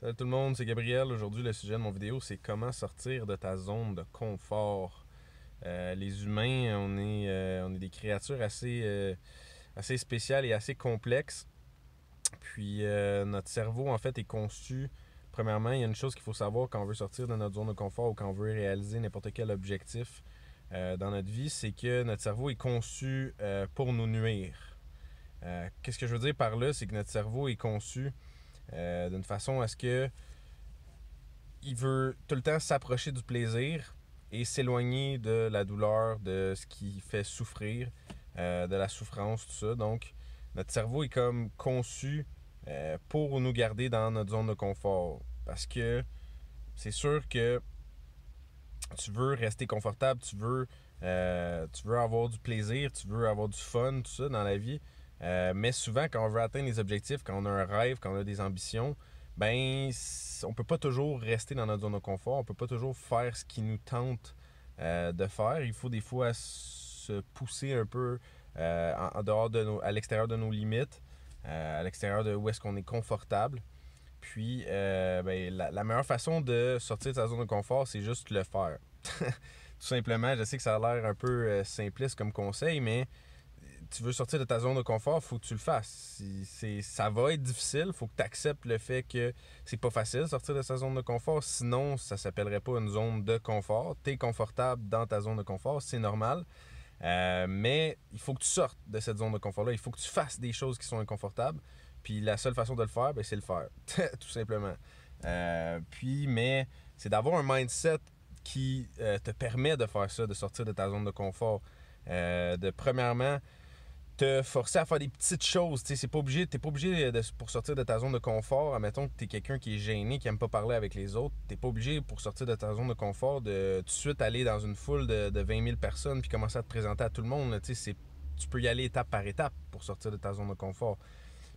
Salut tout le monde, c'est Gabriel. Aujourd'hui, le sujet de mon vidéo, c'est comment sortir de ta zone de confort. Les humains, on est des créatures assez spéciales et assez complexes. Puis notre cerveau, en fait, est conçu. Premièrement, il y a une chose qu'il faut savoir quand on veut sortir de notre zone de confort ou quand on veut réaliser n'importe quel objectif dans notre vie, c'est que notre cerveau est conçu pour nous nuire. Qu'est-ce que je veux dire par là? C'est que notre cerveau est conçu d'une façon à ce que il veut tout le temps s'approcher du plaisir et s'éloigner de la douleur, de ce qui fait souffrir, de la souffrance, tout ça. Donc, notre cerveau est comme conçu pour nous garder dans notre zone de confort. Parce que c'est sûr que tu veux rester confortable, tu veux avoir du plaisir, tu veux avoir du fun, tout ça dans la vie. Mais souvent, quand on veut atteindre des objectifs, quand on a un rêve, quand on a des ambitions, ben, on peut pas toujours rester dans notre zone de confort. On peut pas toujours faire ce qui nous tente de faire. Il faut des fois se pousser un peu en dehors à l'extérieur de nos limites, à l'extérieur de où est-ce qu'on est confortable. Puis, ben, la meilleure façon de sortir de sa zone de confort, c'est juste le faire. Tout simplement, je sais que ça a l'air un peu simpliste comme conseil, mais tu veux sortir de ta zone de confort, il faut que tu le fasses. Ça va être difficile, il faut que tu acceptes le fait que c'est pas facile de sortir de sa zone de confort, sinon ça s'appellerait pas une zone de confort. Tu es confortable dans ta zone de confort, c'est normal. Mais il faut que tu sortes de cette zone de confort-là. Il faut que tu fasses des choses qui sont inconfortables. Puis la seule façon de le faire, ben, c'est le faire. Tout simplement. Mais c'est d'avoir un mindset qui te permet de faire ça, de sortir de ta zone de confort. De premièrement, te forcer à faire des petites choses. T'sais, t'es pas obligé pour sortir de ta zone de confort. Admettons que t'es quelqu'un qui est gêné, qui aime pas parler avec les autres. T'es pas obligé pour sortir de ta zone de confort de tout de suite aller dans une foule de 20 000 personnes puis commencer à te présenter à tout le monde. Tu peux y aller étape par étape pour sortir de ta zone de confort.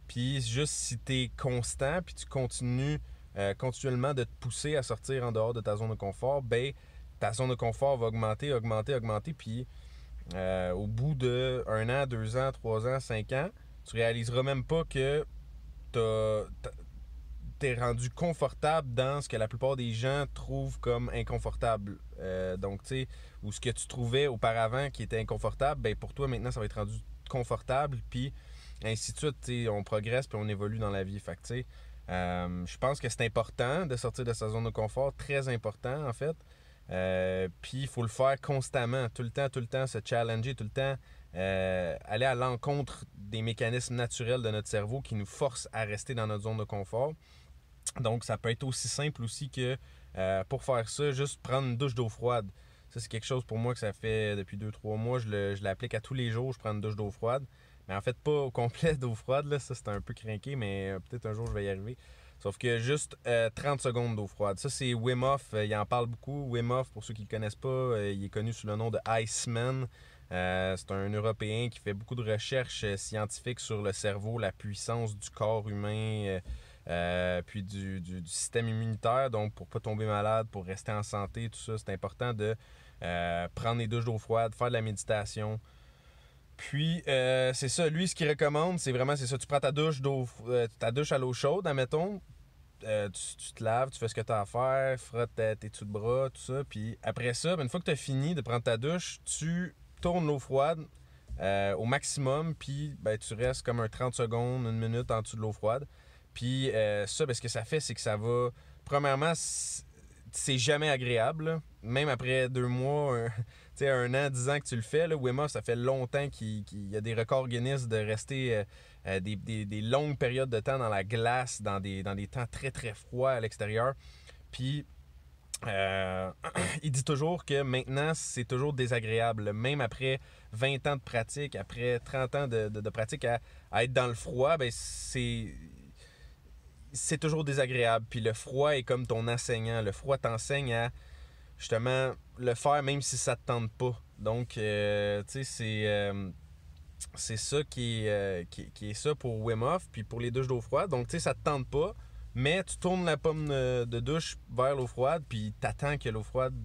Puis juste si t'es constant puis tu continues continuellement de te pousser à sortir en dehors de ta zone de confort, ben ta zone de confort va augmenter, puis au bout de 1 an, 2 ans, 3 ans, 5 ans, tu réaliseras même pas que t'es rendu confortable dans ce que la plupart des gens trouvent comme inconfortable. Donc, tu sais, ou ce que tu trouvais auparavant qui était inconfortable, ben pour toi maintenant ça va être rendu confortable, puis ainsi de suite, tu sais, on progresse puis on évolue dans la vie. Fait que, tu sais, je pense que c'est important de sortir de sa zone de confort, très important en fait. Puis il faut le faire constamment, tout le temps, se challenger, tout le temps aller à l'encontre des mécanismes naturels de notre cerveau qui nous forcent à rester dans notre zone de confort. Donc ça peut être aussi simple aussi que pour faire ça, juste prendre une douche d'eau froide. Ça, c'est quelque chose pour moi que ça fait depuis 2 3 mois. Je l'applique à tous les jours, je prends une douche d'eau froide. Mais en fait, pas au complet d'eau froide, là, ça c'est un peu crinqué, mais peut-être un jour je vais y arriver. Sauf que juste 30 secondes d'eau froide. Ça, c'est Wim Hof, il en parle beaucoup. Wim Hof, pour ceux qui ne le connaissent pas, il est connu sous le nom de Iceman. C'est un Européen qui fait beaucoup de recherches scientifiques sur le cerveau, la puissance du corps humain, puis du système immunitaire. Donc, pour pas tomber malade, pour rester en santé, tout ça, c'est important de prendre des douches d'eau froide, faire de la méditation. Puis, c'est ça, lui, ce qu'il recommande, c'est ça, tu prends ta douche à l'eau chaude, admettons, tu te laves, tu fais ce que tu as à faire, frotte tes dessous de bras, tout ça. Puis après ça, ben, une fois que tu as fini de prendre ta douche, tu tournes l'eau froide au maximum, puis ben, tu restes comme un 30 secondes, 1 minute en dessous de l'eau froide. Puis ça, ben, ce que ça fait, c'est que ça va. Premièrement, c'est jamais agréable. Là. Même après 2 mois, 1 an, 10 ans que tu le fais, là, Wim Hof, ça fait longtemps qu'il y a des records Guinness de rester des longues périodes de temps dans la glace, dans des temps très très froids à l'extérieur. Puis euh, il dit toujours que maintenant, c'est toujours désagréable. Même après 20 ans de pratique, après 30 ans de pratique à être dans le froid, ben c'est toujours désagréable. Puis le froid est comme ton enseignant. Le froid t'enseigne à justement le faire même si ça te tente pas. Donc, tu sais, c'est ça qui est ça pour Wim Hof, puis pour les douches d'eau froide. Donc, tu sais, ça te tente pas, mais tu tournes la pomme de douche vers l'eau froide, puis t'attends que l'eau froide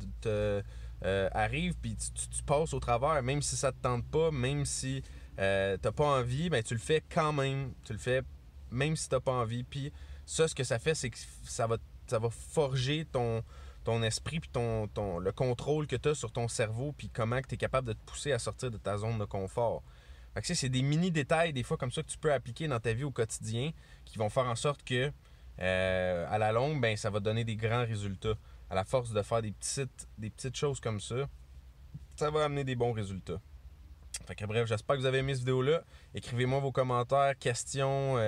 arrive, puis tu passes au travers, même si ça te tente pas, même si t'as pas envie, ben tu le fais quand même. Tu le fais même si t'as pas envie, puis ça, ce que ça fait, c'est que ça va forger ton esprit puis le contrôle que tu as sur ton cerveau puis comment tu es capable de te pousser à sortir de ta zone de confort. Fait que c'est des mini détails des fois comme ça que tu peux appliquer dans ta vie au quotidien qui vont faire en sorte que à la longue, ben, ça va donner des grands résultats. À la force de faire des petites choses comme ça va amener des bons résultats. Fait que bref, j'espère que vous avez aimé cette vidéo-là. Écrivez-moi vos commentaires, questions,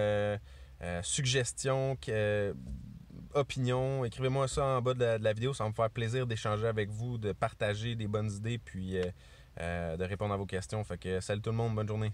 suggestions, opinions. Écrivez-moi ça en bas de la vidéo. Ça va me faire plaisir d'échanger avec vous, de partager des bonnes idées, puis de répondre à vos questions. Fait que salut tout le monde, bonne journée.